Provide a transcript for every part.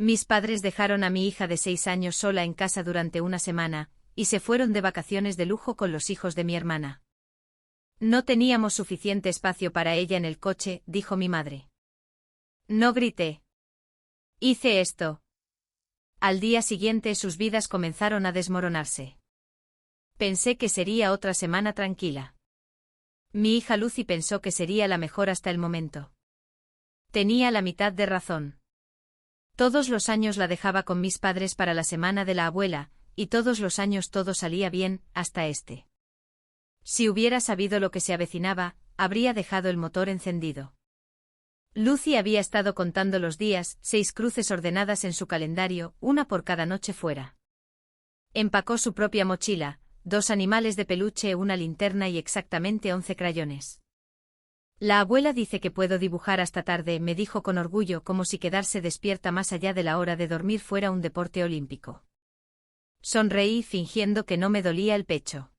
Mis padres dejaron a mi hija de 6 años sola en casa durante una semana, y se fueron de vacaciones de lujo con los hijos de mi hermana. No teníamos suficiente espacio para ella en el coche, dijo mi madre. No grité. Hice esto. Al día siguiente sus vidas comenzaron a desmoronarse. Pensé que sería otra semana tranquila. Mi hija Lucy pensó que sería la mejor hasta el momento. Tenía la mitad de razón. Todos los años la dejaba con mis padres para la semana de la abuela, y todos los años todo salía bien, hasta este. Si hubiera sabido lo que se avecinaba, habría dejado el motor encendido. Lucy había estado contando los días, 6 cruces ordenadas en su calendario, una por cada noche fuera. Empacó su propia mochila, 2 animales de peluche, una linterna y exactamente 11 crayones. La abuela dice que puedo dibujar hasta tarde, me dijo con orgullo, como si quedarse despierta más allá de la hora de dormir fuera un deporte olímpico. Sonreí fingiendo que no me dolía el pecho.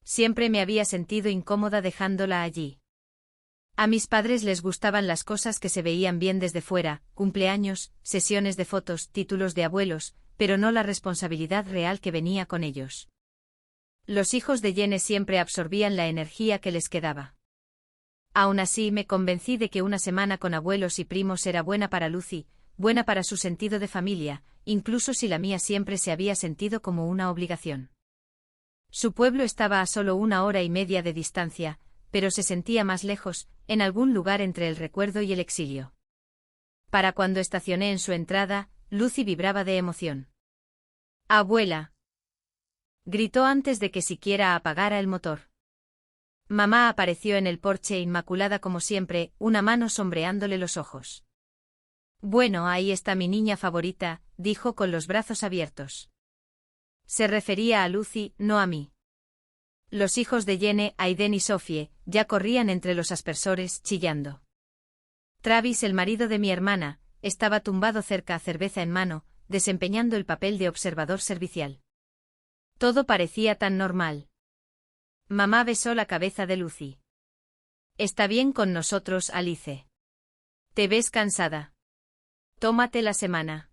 Siempre me había sentido incómoda dejándola allí. A mis padres les gustaban las cosas que se veían bien desde fuera, cumpleaños, sesiones de fotos, títulos de abuelos, pero no la responsabilidad real que venía con ellos. Los hijos de Jenny siempre absorbían la energía que les quedaba. Aún así me convencí de que una semana con abuelos y primos era buena para Lucy, buena para su sentido de familia, incluso si la mía siempre se había sentido como una obligación. Su pueblo estaba a solo 1 hora y media de distancia, pero se sentía más lejos, en algún lugar entre el recuerdo y el exilio. Para cuando estacioné en su entrada, Lucy vibraba de emoción. «¡Abuela!», gritó antes de que siquiera apagara el motor. Mamá apareció en el porche inmaculada como siempre, una mano sombreándole los ojos. «Bueno, ahí está mi niña favorita», dijo con los brazos abiertos. Se refería a Lucy, no a mí. Los hijos de Jenny, Aiden y Sophie, ya corrían entre los aspersores, chillando. Travis, el marido de mi hermana, estaba tumbado cerca, cerveza en mano, desempeñando el papel de observador servicial. Todo parecía tan normal. Mamá besó la cabeza de Lucy. «Está bien con nosotros, Alice. Te ves cansada. Tómate la semana.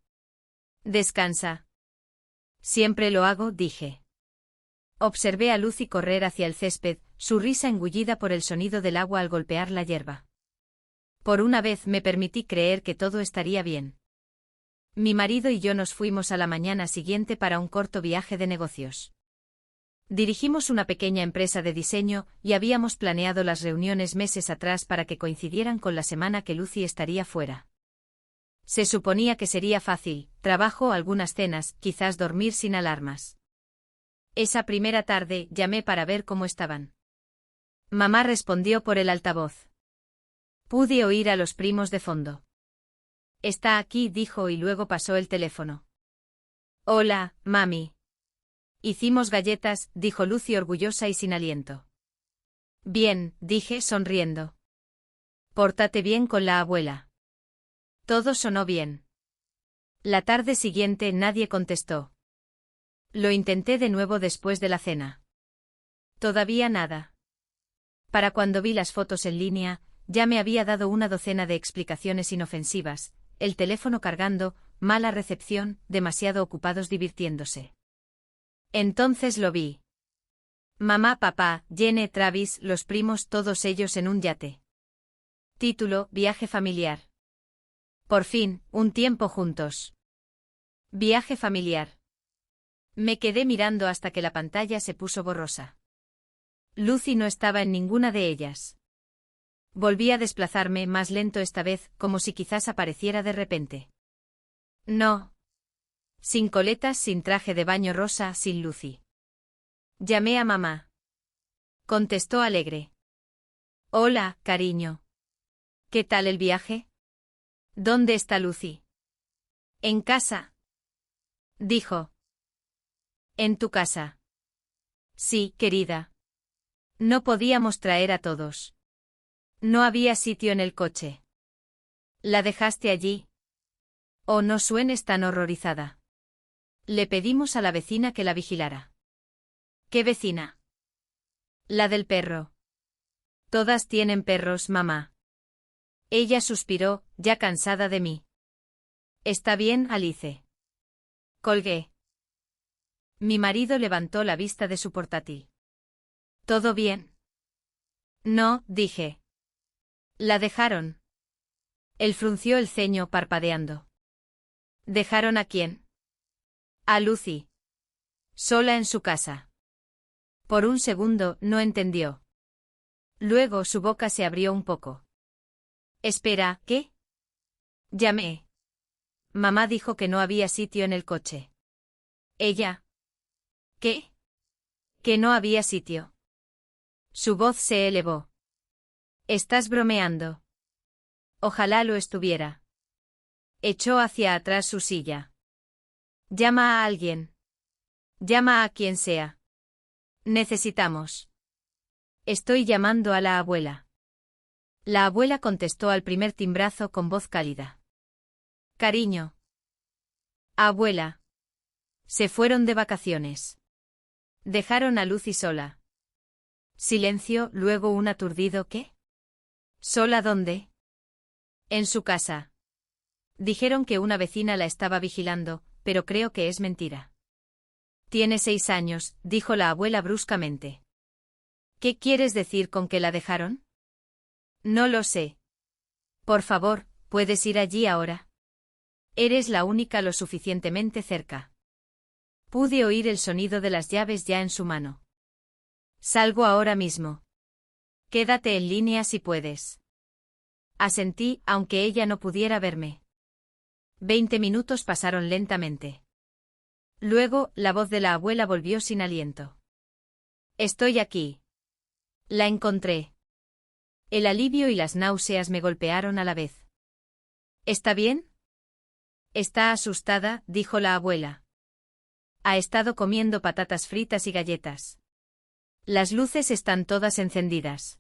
Descansa». «Siempre lo hago», dije. Observé a Lucy correr hacia el césped, su risa engullida por el sonido del agua al golpear la hierba. Por una vez me permití creer que todo estaría bien. Mi marido y yo nos fuimos a la mañana siguiente para un corto viaje de negocios. Dirigimos una pequeña empresa de diseño y habíamos planeado las reuniones meses atrás para que coincidieran con la semana que Lucy estaría fuera. Se suponía que sería fácil, trabajo, algunas cenas, quizás dormir sin alarmas. Esa primera tarde llamé para ver cómo estaban. Mamá respondió por el altavoz. Pude oír a los primos de fondo. «Está aquí», dijo y luego pasó el teléfono. «Hola, mami». «Hicimos galletas», dijo Lucy orgullosa y sin aliento. «Bien», dije sonriendo. «Pórtate bien con la abuela». Todo sonó bien. La tarde siguiente nadie contestó. Lo intenté de nuevo después de la cena. Todavía nada. Para cuando vi las fotos en línea, ya me había dado una docena de explicaciones inofensivas, el teléfono cargando, mala recepción, demasiado ocupados divirtiéndose. Entonces lo vi. Mamá, papá, Jenny, Travis, los primos, todos ellos en un yate. Título: Viaje familiar. Por fin, un tiempo juntos. Viaje familiar. Me quedé mirando hasta que la pantalla se puso borrosa. Lucy no estaba en ninguna de ellas. Volví a desplazarme, más lento esta vez, como si quizás apareciera de repente. No. Sin coletas, sin traje de baño rosa, sin Lucy. Llamé a mamá. Contestó alegre. «Hola, cariño. ¿Qué tal el viaje? ¿Dónde está Lucy?» «En casa», dijo. «¿En tu casa?» «Sí, querida. No podíamos traer a todos. No había sitio en el coche». «¿La dejaste allí?» «Oh, no suenes tan horrorizada». Le pedimos a la vecina que la vigilara. «¿Qué vecina?» «La del perro». «Todas tienen perros, mamá». Ella suspiró, ya cansada de mí. Está bien, Alice. Colgué. Mi marido levantó la vista de su portátil. ¿Todo bien? No, dije. ¿La dejaron? Él frunció el ceño parpadeando. ¿Dejaron a quién? A Lucy. Sola en su casa. Por un segundo no entendió. Luego su boca se abrió un poco. Espera, ¿qué? Llamé. Mamá dijo que no había sitio en el coche. Ella. ¿Qué? Que no había sitio. Su voz se elevó. ¿Estás bromeando? Ojalá lo estuviera. Echó hacia atrás su silla. Llama a alguien. Llama a quien sea. Necesitamos. Estoy llamando a la abuela. La abuela contestó al primer timbrazo con voz cálida. Cariño. Abuela. Se fueron de vacaciones. Dejaron a Lucy sola. Silencio, luego un aturdido ¿qué? ¿Sola dónde? En su casa. Dijeron que una vecina la estaba vigilando, pero creo que es mentira. Tiene 6 años, dijo la abuela bruscamente. ¿Qué quieres decir con que la dejaron? No lo sé. Por favor, ¿puedes ir allí ahora? Eres la única lo suficientemente cerca. Pude oír el sonido de las llaves ya en su mano. Salgo ahora mismo. Quédate en línea si puedes. Asentí, aunque ella no pudiera verme. 20 minutos pasaron lentamente. Luego, la voz de la abuela volvió sin aliento. Estoy aquí. La encontré. El alivio y las náuseas me golpearon a la vez. ¿Está bien? Está asustada, dijo la abuela. Ha estado comiendo patatas fritas y galletas. Las luces están todas encendidas.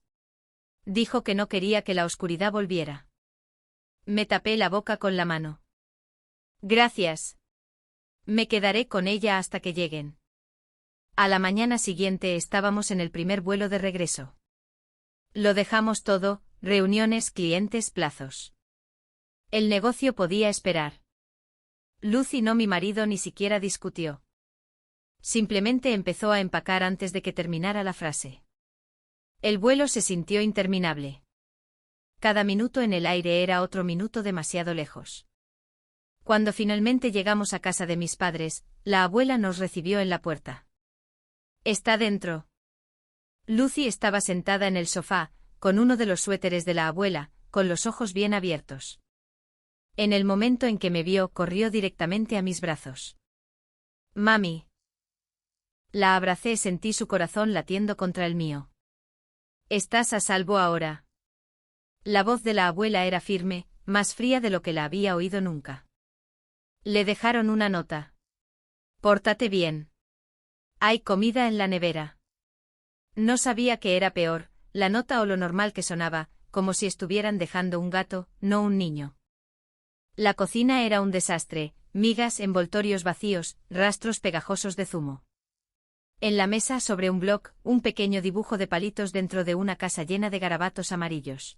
Dijo que no quería que la oscuridad volviera. Me tapé la boca con la mano. Gracias. Me quedaré con ella hasta que lleguen. A la mañana siguiente estábamos en el primer vuelo de regreso. Lo dejamos todo, reuniones, clientes, plazos. El negocio podía esperar. Lucy, no mi marido, ni siquiera discutió. Simplemente empezó a empacar antes de que terminara la frase. El vuelo se sintió interminable. Cada minuto en el aire era otro minuto demasiado lejos. Cuando finalmente llegamos a casa de mis padres, la abuela nos recibió en la puerta. ¿Está dentro? Lucy estaba sentada en el sofá, con uno de los suéteres de la abuela, con los ojos bien abiertos. En el momento en que me vio, corrió directamente a mis brazos. Mami. La abracé, sentí su corazón latiendo contra el mío. ¿Estás a salvo ahora? La voz de la abuela era firme, más fría de lo que la había oído nunca. Le dejaron una nota. Pórtate bien. Hay comida en la nevera. No sabía qué era peor, la nota o lo normal que sonaba, como si estuvieran dejando un gato, no un niño. La cocina era un desastre, migas, envoltorios vacíos, rastros pegajosos de zumo. En la mesa, sobre un bloc, un pequeño dibujo de palitos dentro de una casa llena de garabatos amarillos.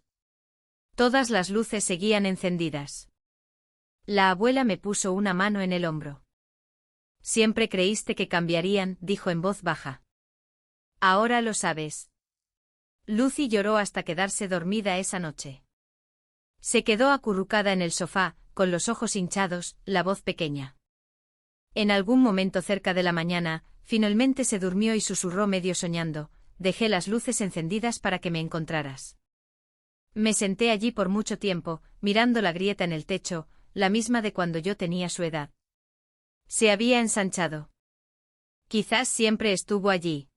Todas las luces seguían encendidas. La abuela me puso una mano en el hombro. Siempre creíste que cambiarían, dijo en voz baja. Ahora lo sabes. Lucy lloró hasta quedarse dormida esa noche. Se quedó acurrucada en el sofá, con los ojos hinchados, la voz pequeña. En algún momento cerca de la mañana, finalmente se durmió y susurró medio soñando, dejé las luces encendidas para que me encontraras. Me senté allí por mucho tiempo, mirando la grieta en el techo, la misma de cuando yo tenía su edad. Se había ensanchado. Quizás siempre estuvo allí.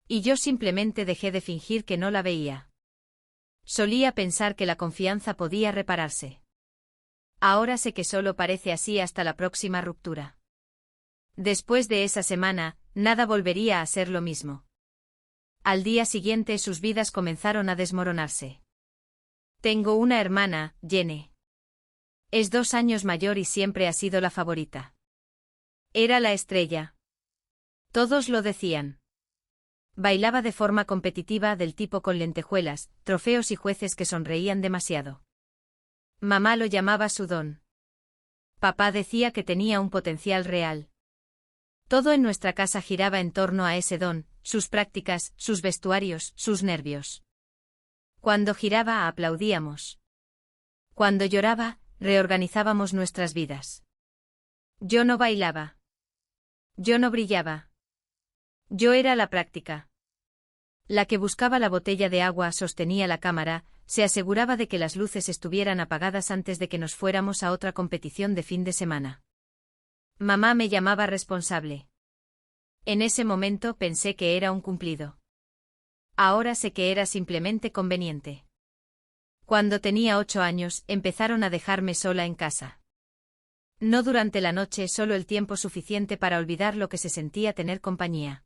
Y yo simplemente dejé de fingir que no la veía. Solía pensar que la confianza podía repararse. Ahora sé que solo parece así hasta la próxima ruptura. Después de esa semana, nada volvería a ser lo mismo. Al día siguiente sus vidas comenzaron a desmoronarse. Tengo una hermana, Jenny. Es 2 años mayor y siempre ha sido la favorita. Era la estrella. Todos lo decían. Bailaba de forma competitiva, del tipo con lentejuelas, trofeos y jueces que sonreían demasiado. Mamá lo llamaba su don. Papá decía que tenía un potencial real. Todo en nuestra casa giraba en torno a ese don, sus prácticas, sus vestuarios, sus nervios. Cuando giraba, aplaudíamos. Cuando lloraba, reorganizábamos nuestras vidas. Yo no bailaba. Yo no brillaba. Yo era la práctica. La que buscaba la botella de agua sostenía la cámara, se aseguraba de que las luces estuvieran apagadas antes de que nos fuéramos a otra competición de fin de semana. Mamá me llamaba responsable. En ese momento pensé que era un cumplido. Ahora sé que era simplemente conveniente. Cuando tenía 8 años, empezaron a dejarme sola en casa. No durante la noche, solo el tiempo suficiente para olvidar lo que se sentía tener compañía.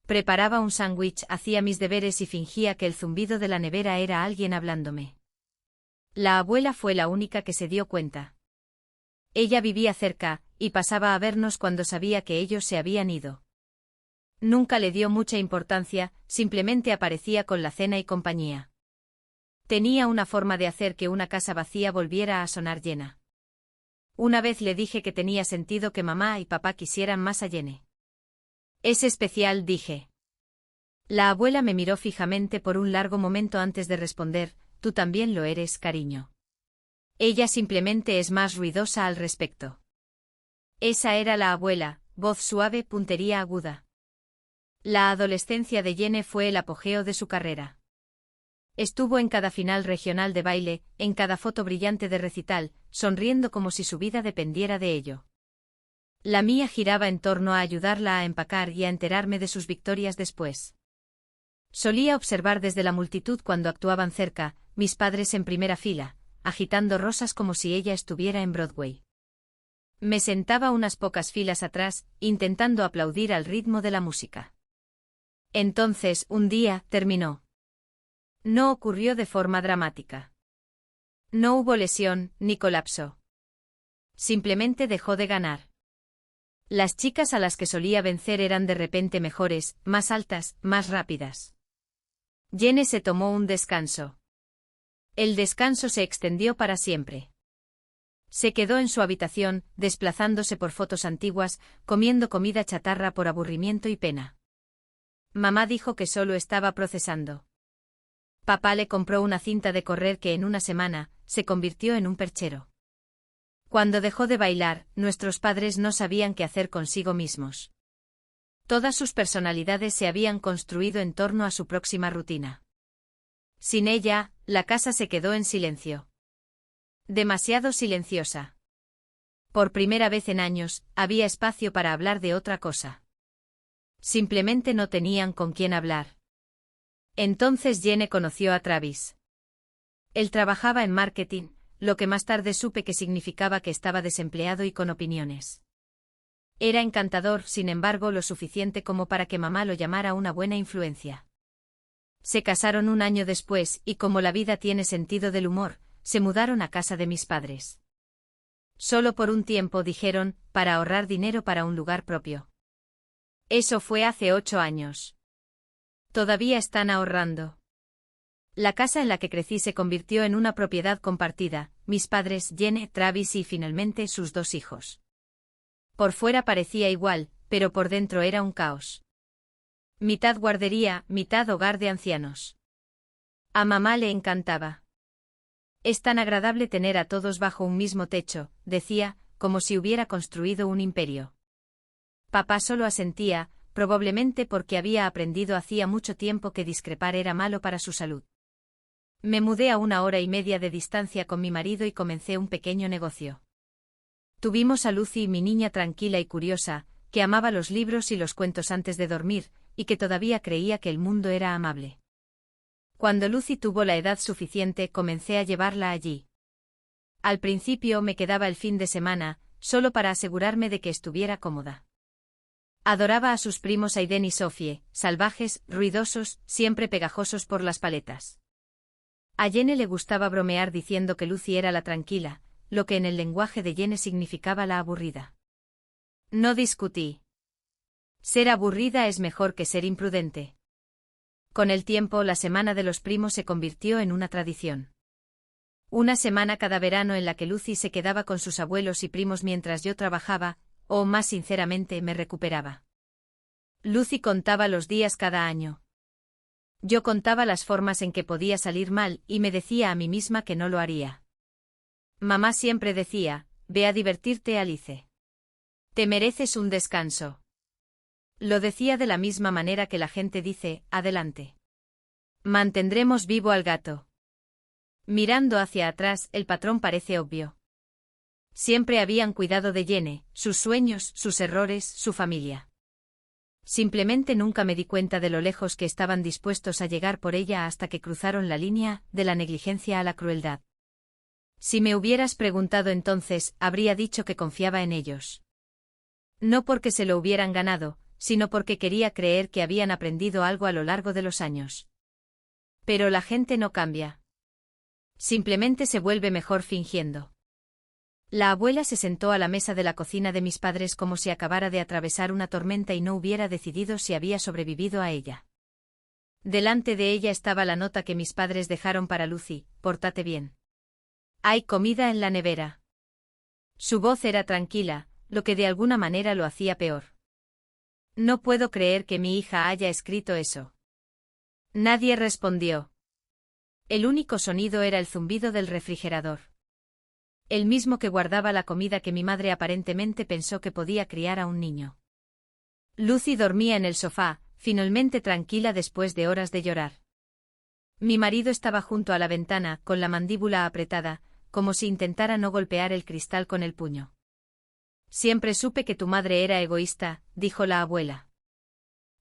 Preparaba un sándwich, hacía mis deberes y fingía que el zumbido de la nevera era alguien hablándome. La abuela fue la única que se dio cuenta. Ella vivía cerca, y pasaba a vernos cuando sabía que ellos se habían ido. Nunca le dio mucha importancia, simplemente aparecía con la cena y compañía. Tenía una forma de hacer que una casa vacía volviera a sonar llena. Una vez le dije que tenía sentido que mamá y papá quisieran más a Jenny. Es especial, dije. La abuela me miró fijamente por un largo momento antes de responder, tú también lo eres, cariño. Ella simplemente es más ruidosa al respecto. Esa era la abuela, voz suave, puntería aguda. La adolescencia de Jenny fue el apogeo de su carrera. Estuvo en cada final regional de baile, en cada foto brillante de recital, sonriendo como si su vida dependiera de ello. La mía giraba en torno a ayudarla a empacar y a enterarme de sus victorias después. Solía observar desde la multitud cuando actuaban cerca, mis padres en primera fila, agitando rosas como si ella estuviera en Broadway. Me sentaba unas pocas filas atrás, intentando aplaudir al ritmo de la música. Entonces, un día, terminó. No ocurrió de forma dramática. No hubo lesión, ni colapso. Simplemente dejó de ganar. Las chicas a las que solía vencer eran de repente mejores, más altas, más rápidas. Jenny se tomó un descanso. El descanso se extendió para siempre. Se quedó en su habitación, desplazándose por fotos antiguas, comiendo comida chatarra por aburrimiento y pena. Mamá dijo que solo estaba procesando. Papá le compró una cinta de correr que en una semana se convirtió en un perchero. Cuando dejó de bailar, nuestros padres no sabían qué hacer consigo mismos. Todas sus personalidades se habían construido en torno a su próxima rutina. Sin ella, la casa se quedó en silencio. Demasiado silenciosa. Por primera vez en años, había espacio para hablar de otra cosa. Simplemente no tenían con quién hablar. Entonces Jenny conoció a Travis. Él trabajaba en marketing, lo que más tarde supe que significaba que estaba desempleado y con opiniones. Era encantador, sin embargo, lo suficiente como para que mamá lo llamara una buena influencia. Se casaron un año después y como la vida tiene sentido del humor, se mudaron a casa de mis padres. Solo por un tiempo, dijeron, para ahorrar dinero para un lugar propio. Eso fue hace 8 años. Todavía están ahorrando. La casa en la que crecí se convirtió en una propiedad compartida, mis padres, Jenny, Travis y finalmente sus 2 hijos. Por fuera parecía igual, pero por dentro era un caos. Mitad guardería, mitad hogar de ancianos. A mamá le encantaba. Es tan agradable tener a todos bajo un mismo techo, decía, como si hubiera construido un imperio. Papá solo asentía, probablemente porque había aprendido hacía mucho tiempo que discrepar era malo para su salud. Me mudé a 1 hora y media de distancia con mi marido y comencé un pequeño negocio. Tuvimos a Lucy, mi niña tranquila y curiosa, que amaba los libros y los cuentos antes de dormir, y que todavía creía que el mundo era amable. Cuando Lucy tuvo la edad suficiente, comencé a llevarla allí. Al principio me quedaba el fin de semana, solo para asegurarme de que estuviera cómoda. Adoraba a sus primos Aiden y Sophie, salvajes, ruidosos, siempre pegajosos por las paletas. A Jenny le gustaba bromear diciendo que Lucy era la tranquila, lo que en el lenguaje de Jenny significaba la aburrida. No discutí. Ser aburrida es mejor que ser imprudente. Con el tiempo, la semana de los primos se convirtió en una tradición. Una semana cada verano en la que Lucy se quedaba con sus abuelos y primos mientras yo trabajaba, o más sinceramente me recuperaba. Lucy contaba los días cada año. Yo contaba las formas en que podía salir mal y me decía a mí misma que no lo haría. Mamá siempre decía, ve a divertirte, Alice. Te mereces un descanso. Lo decía de la misma manera que la gente dice, adelante. Mantendremos vivo al gato. Mirando hacia atrás, el patrón parece obvio. Siempre habían cuidado de Jenny, sus sueños, sus errores, su familia. Simplemente nunca me di cuenta de lo lejos que estaban dispuestos a llegar por ella hasta que cruzaron la línea, de la negligencia a la crueldad. Si me hubieras preguntado entonces, habría dicho que confiaba en ellos. No porque se lo hubieran ganado, sino porque quería creer que habían aprendido algo a lo largo de los años. Pero la gente no cambia. Simplemente se vuelve mejor fingiendo. La abuela se sentó a la mesa de la cocina de mis padres como si acabara de atravesar una tormenta y no hubiera decidido si había sobrevivido a ella. Delante de ella estaba la nota que mis padres dejaron para Lucy, pórtate bien. Hay comida en la nevera. Su voz era tranquila, lo que de alguna manera lo hacía peor. No puedo creer que mi hija haya escrito eso. Nadie respondió. El único sonido era el zumbido del refrigerador. El mismo que guardaba la comida que mi madre aparentemente pensó que podía criar a un niño. Lucy dormía en el sofá, finalmente tranquila después de horas de llorar. Mi marido estaba junto a la ventana, con la mandíbula apretada, como si intentara no golpear el cristal con el puño. Siempre supe que tu madre era egoísta, dijo la abuela.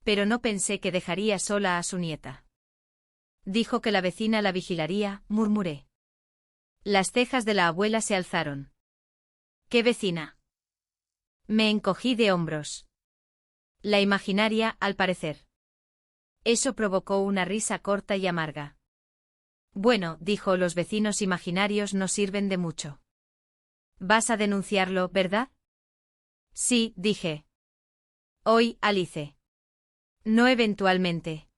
Pero no pensé que dejaría sola a su nieta. Dijo que la vecina la vigilaría, murmuré. Las cejas de la abuela se alzaron. ¿Qué vecina? Me encogí de hombros. La imaginaria, al parecer. Eso provocó una risa corta y amarga. Bueno, dijo, los vecinos imaginarios no sirven de mucho. Vas a denunciarlo, ¿verdad? Sí, dije. Hoy, Alice. No eventualmente.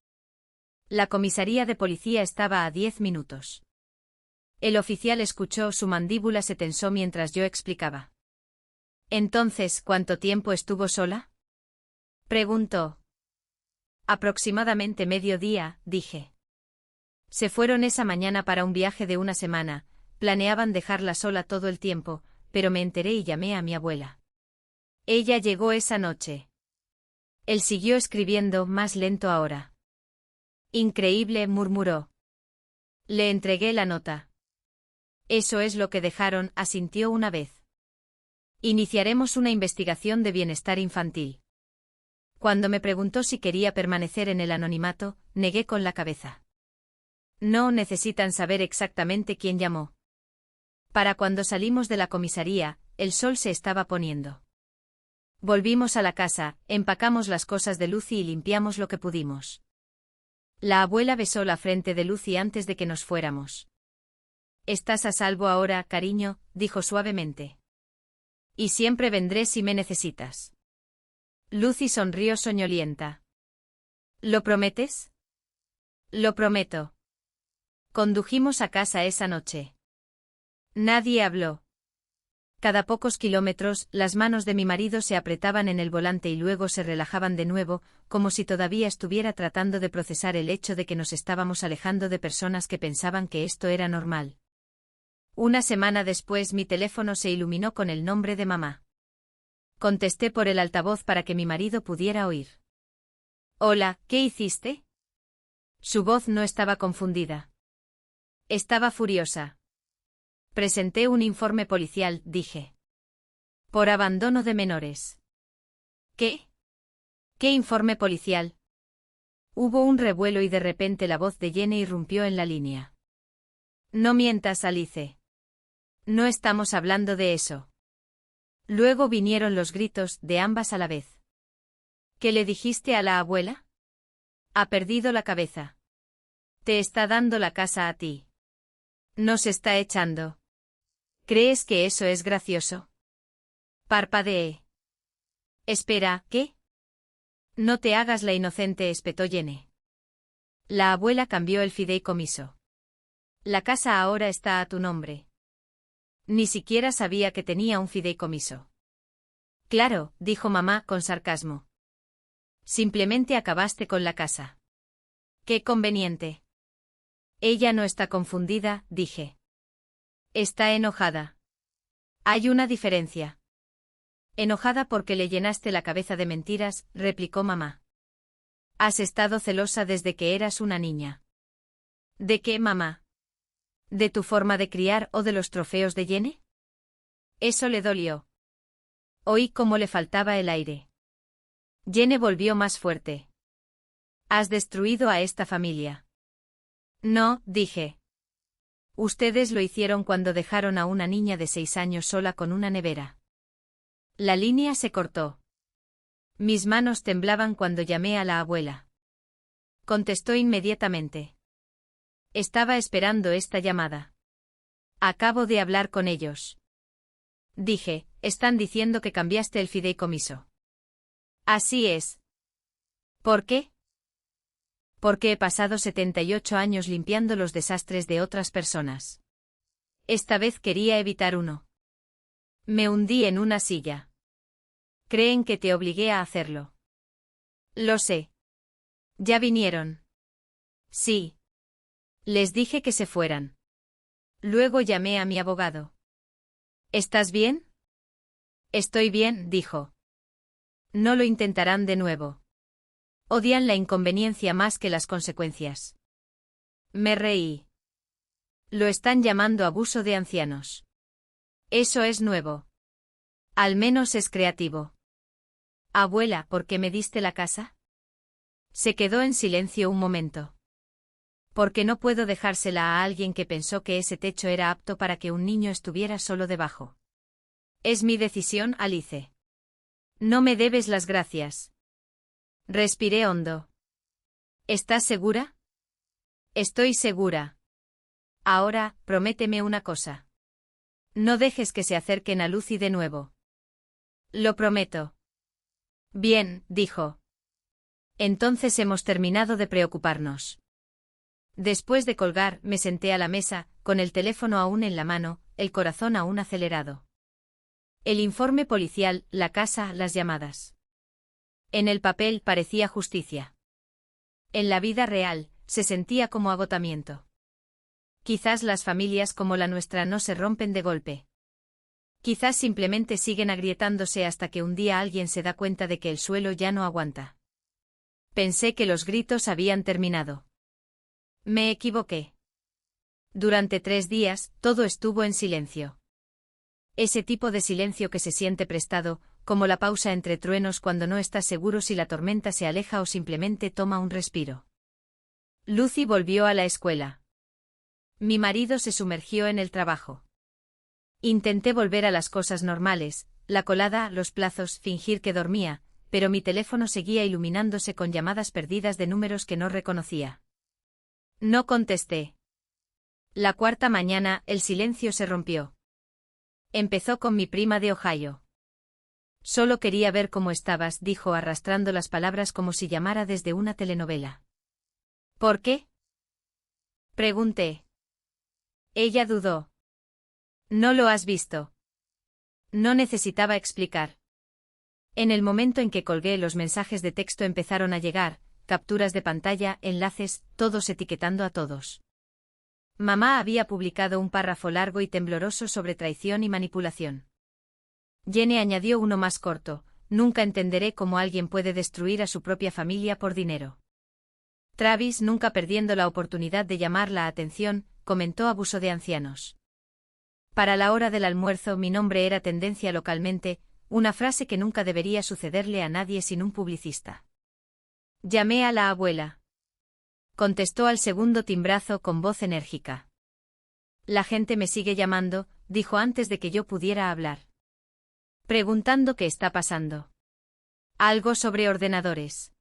La comisaría de policía estaba a 10 minutos. El oficial escuchó, su mandíbula se tensó mientras yo explicaba. Entonces, ¿cuánto tiempo estuvo sola? Preguntó. Aproximadamente mediodía, dije. Se fueron esa mañana para un viaje de una semana, planeaban dejarla sola todo el tiempo, pero me enteré y llamé a mi abuela. Ella llegó esa noche. Él siguió escribiendo, más lento ahora. Increíble, murmuró. Le entregué la nota. Eso es lo que dejaron, asintió una vez. Iniciaremos una investigación de bienestar infantil. Cuando me preguntó si quería permanecer en el anonimato, negué con la cabeza. No necesitan saber exactamente quién llamó. Para cuando salimos de la comisaría, el sol se estaba poniendo. Volvimos a la casa, empacamos las cosas de Lucy y limpiamos lo que pudimos. La abuela besó la frente de Lucy antes de que nos fuéramos. Estás a salvo ahora, cariño, dijo suavemente. Y siempre vendré si me necesitas. Lucy sonrió soñolienta. ¿Lo prometes? Lo prometo. Condujimos a casa esa noche. Nadie habló. Cada pocos kilómetros, las manos de mi marido se apretaban en el volante y luego se relajaban de nuevo, como si todavía estuviera tratando de procesar el hecho de que nos estábamos alejando de personas que pensaban que esto era normal. Una semana después mi teléfono se iluminó con el nombre de mamá. Contesté por el altavoz para que mi marido pudiera oír. Hola, ¿qué hiciste? Su voz no estaba confundida. Estaba furiosa. Presenté un informe policial, dije. Por abandono de menores. ¿Qué? ¿Qué informe policial? Hubo un revuelo y de repente la voz de Jenny irrumpió en la línea. No mientas, Alice. No estamos hablando de eso. Luego vinieron los gritos, de ambas a la vez. ¿Qué le dijiste a la abuela? Ha perdido la cabeza. Te está dando la casa a ti. Nos está echando. ¿Crees que eso es gracioso? Parpadeé. Espera, ¿qué? No te hagas la inocente, espetó Jenny. La abuela cambió el fideicomiso. La casa ahora está a tu nombre. Ni siquiera sabía que tenía un fideicomiso. Claro, dijo mamá con sarcasmo. Simplemente acabaste con la casa. Qué conveniente. Ella no está confundida, dije. Está enojada. Hay una diferencia. Enojada porque le llenaste la cabeza de mentiras, replicó mamá. Has estado celosa desde que eras una niña. ¿De qué, mamá? ¿De tu forma de criar o de los trofeos de Jenny? Eso le dolió. Oí cómo le faltaba el aire. Jenny volvió más fuerte. Has destruido a esta familia. No, dije. Ustedes lo hicieron cuando dejaron a una niña de 6 años sola con una nevera. La línea se cortó. Mis manos temblaban cuando llamé a la abuela. Contestó inmediatamente. Estaba esperando esta llamada. Acabo de hablar con ellos. Dije, están diciendo que cambiaste el fideicomiso. Así es. ¿Por qué? Porque he pasado 78 años limpiando los desastres de otras personas. Esta vez quería evitar uno. Me hundí en una silla. Creen que te obligué a hacerlo. Lo sé. ¿Ya vinieron? Sí. Les dije que se fueran. Luego llamé a mi abogado. ¿Estás bien? Estoy bien, dijo. No lo intentarán de nuevo. Odian la inconveniencia más que las consecuencias. Me reí. Lo están llamando abuso de ancianos. Eso es nuevo. Al menos es creativo. Abuela, ¿por qué me diste la casa? Se quedó en silencio un momento. Porque no puedo dejársela a alguien que pensó que ese techo era apto para que un niño estuviera solo debajo. Es mi decisión, Alice. No me debes las gracias. Respiré hondo. ¿Estás segura? Estoy segura. Ahora, prométeme una cosa. No dejes que se acerquen a Lucy de nuevo. Lo prometo. Bien, dijo. Entonces hemos terminado de preocuparnos. Después de colgar, me senté a la mesa, con el teléfono aún en la mano, el corazón aún acelerado. El informe policial, la casa, las llamadas. En el papel parecía justicia. En la vida real, se sentía como agotamiento. Quizás las familias como la nuestra no se rompen de golpe. Quizás simplemente siguen agrietándose hasta que un día alguien se da cuenta de que el suelo ya no aguanta. Pensé que los gritos habían terminado. Me equivoqué. Durante 3 días, todo estuvo en silencio. Ese tipo de silencio que se siente prestado, como la pausa entre truenos cuando no estás seguro si la tormenta se aleja o simplemente toma un respiro. Lucy volvió a la escuela. Mi marido se sumergió en el trabajo. Intenté volver a las cosas normales, la colada, los plazos, fingir que dormía, pero mi teléfono seguía iluminándose con llamadas perdidas de números que no reconocía. No contesté. La 4ª mañana, el silencio se rompió. Empezó con mi prima de Ohio. Solo quería ver cómo estabas, dijo arrastrando las palabras como si llamara desde una telenovela. ¿Por qué? Pregunté. Ella dudó. ¿No lo has visto? No necesitaba explicar. En el momento en que colgué, los mensajes de texto empezaron a llegar, capturas de pantalla, enlaces, todos etiquetando a todos. Mamá había publicado un párrafo largo y tembloroso sobre traición y manipulación. Jenny añadió uno más corto: nunca entenderé cómo alguien puede destruir a su propia familia por dinero. Travis, nunca perdiendo la oportunidad de llamar la atención, comentó abuso de ancianos. Para la hora del almuerzo mi nombre era tendencia localmente, una frase que nunca debería sucederle a nadie sin un publicista. Llamé a la abuela. Contestó al segundo timbrazo con voz enérgica. La gente me sigue llamando, dijo antes de que yo pudiera hablar. Preguntando qué está pasando. Algo sobre ordenadores.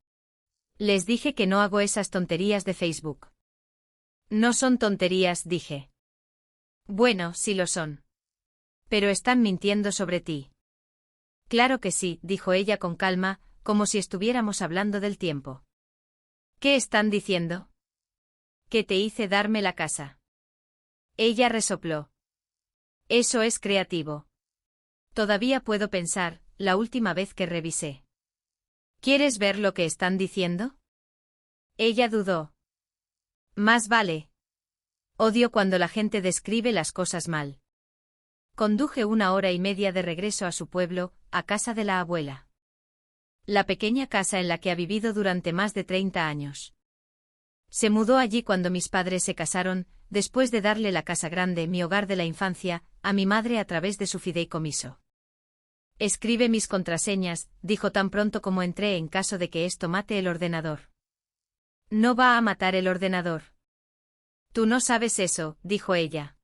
Les dije que no hago esas tonterías de Facebook. No son tonterías, dije. Bueno, sí lo son. Pero están mintiendo sobre ti. Claro que sí, dijo ella con calma, como si estuviéramos hablando del tiempo. ¿Qué están diciendo? Que te hice darme la casa. Ella resopló. Eso es creativo. Todavía puedo pensar, la última vez que revisé. ¿Quieres ver lo que están diciendo? Ella dudó. Más vale. Odio cuando la gente describe las cosas mal. Conduje 1 hora y media de regreso a su pueblo, a casa de la abuela. La pequeña casa en la que ha vivido durante más de 30 años. Se mudó allí cuando mis padres se casaron, después de darle la casa grande, mi hogar de la infancia, a mi madre a través de su fideicomiso. Escribe mis contraseñas, dijo tan pronto como entré en caso de que esto mate el ordenador. No va a matar el ordenador. Tú no sabes eso, dijo ella.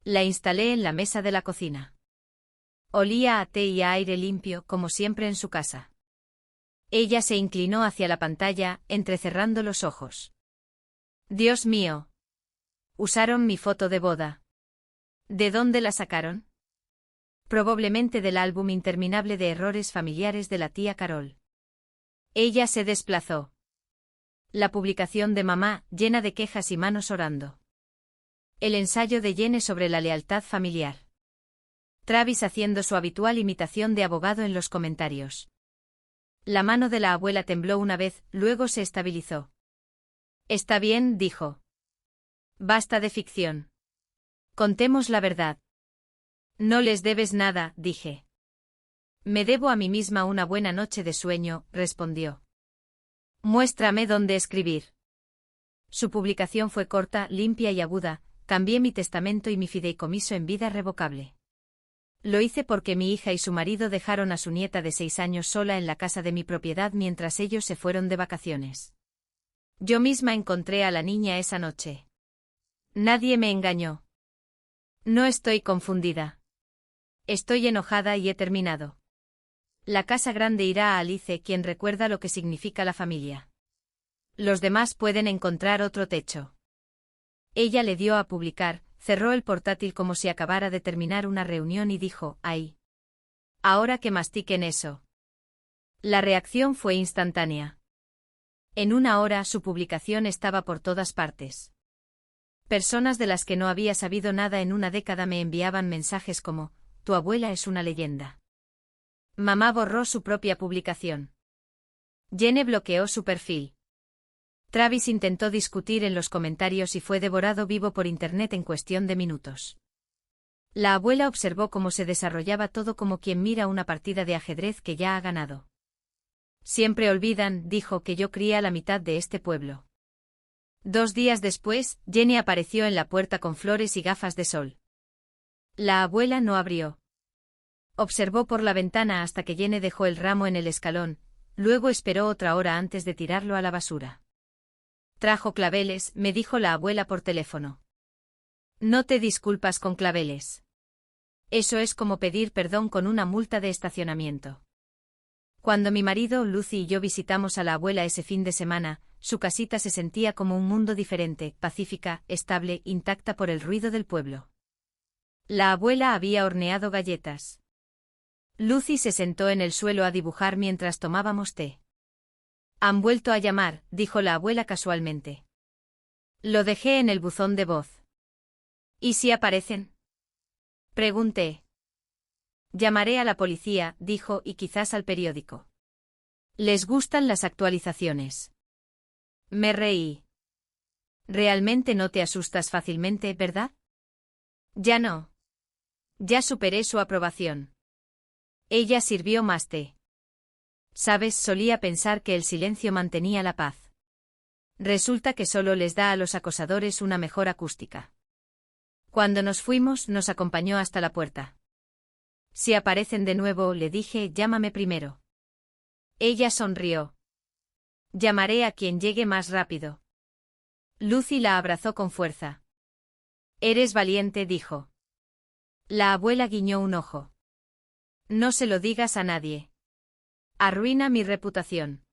La instalé en la mesa de la cocina. Olía a té y a aire limpio, como siempre en su casa. Ella se inclinó hacia la pantalla, entrecerrando los ojos. Dios mío. Usaron mi foto de boda. ¿De dónde la sacaron? Probablemente del álbum interminable de errores familiares de la tía Carol. Ella se desplazó. La publicación de mamá, llena de quejas y manos orando. El ensayo de Jenny sobre la lealtad familiar. Travis haciendo su habitual imitación de abogado en los comentarios. La mano de la abuela tembló una vez, luego se estabilizó. Está bien, dijo. Basta de ficción. Contemos la verdad. No les debes nada, dije. Me debo a mí misma una buena noche de sueño, respondió. Muéstrame dónde escribir. Su publicación fue corta, limpia y aguda. Cambié mi testamento y mi fideicomiso en vida revocable. Lo hice porque mi hija y su marido dejaron a su nieta de 6 años sola en la casa de mi propiedad mientras ellos se fueron de vacaciones. Yo misma encontré a la niña esa noche. Nadie me engañó. No estoy confundida. Estoy enojada y he terminado. La casa grande irá a Alice, quien recuerda lo que significa la familia. Los demás pueden encontrar otro techo. Ella le dio a publicar, cerró el portátil como si acabara de terminar una reunión y dijo, ¡ay! Ahora que mastiquen eso. La reacción fue instantánea. En 1 hora su publicación estaba por todas partes. Personas de las que no había sabido nada en una década me enviaban mensajes como, tu abuela es una leyenda. Mamá borró su propia publicación. Jenny bloqueó su perfil. Travis intentó discutir en los comentarios y fue devorado vivo por internet en cuestión de minutos. La abuela observó cómo se desarrollaba todo como quien mira una partida de ajedrez que ya ha ganado. Siempre olvidan, dijo, que yo crié a la mitad de este pueblo. 2 días después, Jenny apareció en la puerta con flores y gafas de sol. La abuela no abrió. Observó por la ventana hasta que Jenny dejó el ramo en el escalón, luego esperó otra hora antes de tirarlo a la basura. Trajo claveles, me dijo la abuela por teléfono. No te disculpas con claveles. Eso es como pedir perdón con una multa de estacionamiento. Cuando mi marido, Lucy y yo visitamos a la abuela ese fin de semana, su casita se sentía como un mundo diferente, pacífica, estable, intacta por el ruido del pueblo. La abuela había horneado galletas. Lucy se sentó en el suelo a dibujar mientras tomábamos té. Han vuelto a llamar, dijo la abuela casualmente. Lo dejé en el buzón de voz. ¿Y si aparecen? Pregunté. Llamaré a la policía, dijo, y quizás al periódico. Les gustan las actualizaciones. Me reí. Realmente no te asustas fácilmente, ¿verdad? Ya no. Ya superé su aprobación. Ella sirvió más té. Sabes, solía pensar que el silencio mantenía la paz. Resulta que solo les da a los acosadores una mejor acústica. Cuando nos fuimos, nos acompañó hasta la puerta. Si aparecen de nuevo, le dije, llámame primero. Ella sonrió. Llamaré a quien llegue más rápido. Lucy la abrazó con fuerza. Eres valiente, dijo. La abuela guiñó un ojo. No se lo digas a nadie. Arruina mi reputación.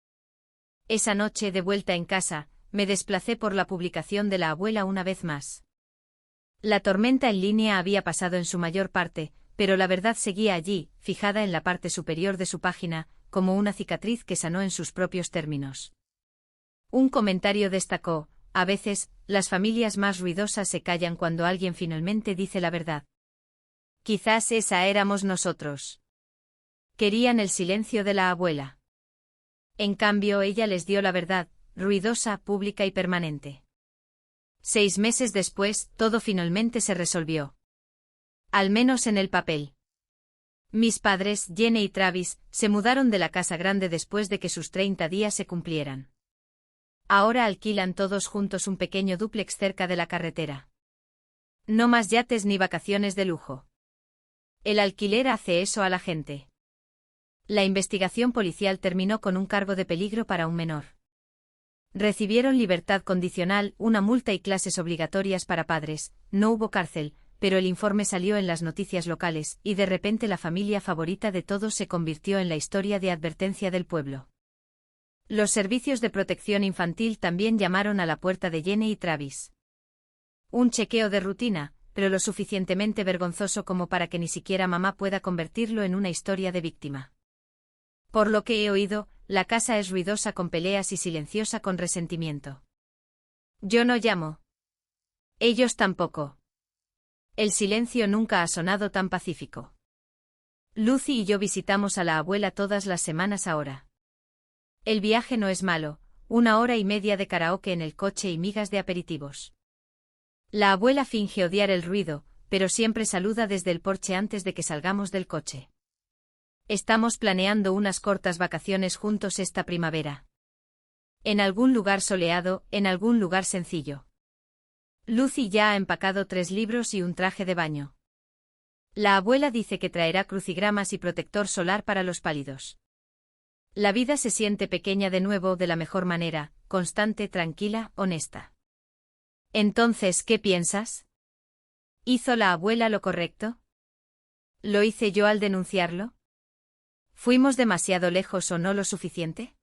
Esa noche, de vuelta en casa, me desplacé por la publicación de la abuela una vez más. La tormenta en línea había pasado en su mayor parte, pero la verdad seguía allí, fijada en la parte superior de su página, como una cicatriz que sanó en sus propios términos. Un comentario destacó, a veces, las familias más ruidosas se callan cuando alguien finalmente dice la verdad. Quizás esa éramos nosotros. Querían el silencio de la abuela. En cambio, ella les dio la verdad, ruidosa, pública y permanente. 6 meses después, todo finalmente se resolvió. Al menos en el papel. Mis padres, Jenny y Travis, se mudaron de la casa grande después de que sus 30 días se cumplieran. Ahora alquilan todos juntos un pequeño dúplex cerca de la carretera. No más yates ni vacaciones de lujo. El alquiler hace eso a la gente. La investigación policial terminó con un cargo de peligro para un menor. Recibieron libertad condicional, una multa y clases obligatorias para padres, no hubo cárcel, pero el informe salió en las noticias locales, y de repente la familia favorita de todos se convirtió en la historia de advertencia del pueblo. Los servicios de protección infantil también llamaron a la puerta de Jenny y Travis. Un chequeo de rutina, pero lo suficientemente vergonzoso como para que ni siquiera mamá pueda convertirlo en una historia de víctima. Por lo que he oído, la casa es ruidosa con peleas y silenciosa con resentimiento. Yo no llamo. Ellos tampoco. El silencio nunca ha sonado tan pacífico. Lucy y yo visitamos a la abuela todas las semanas ahora. El viaje no es malo, 1 hora y media de karaoke en el coche y migas de aperitivos. La abuela finge odiar el ruido, pero siempre saluda desde el porche antes de que salgamos del coche. Estamos planeando unas cortas vacaciones juntos esta primavera. En algún lugar soleado, en algún lugar sencillo. Lucy ya ha empacado 3 libros y un traje de baño. La abuela dice que traerá crucigramas y protector solar para los pálidos. La vida se siente pequeña de nuevo de la mejor manera, constante, tranquila, honesta. Entonces, ¿qué piensas? ¿Hizo la abuela lo correcto? ¿Lo hice yo al denunciarlo? ¿Fuimos demasiado lejos o no lo suficiente?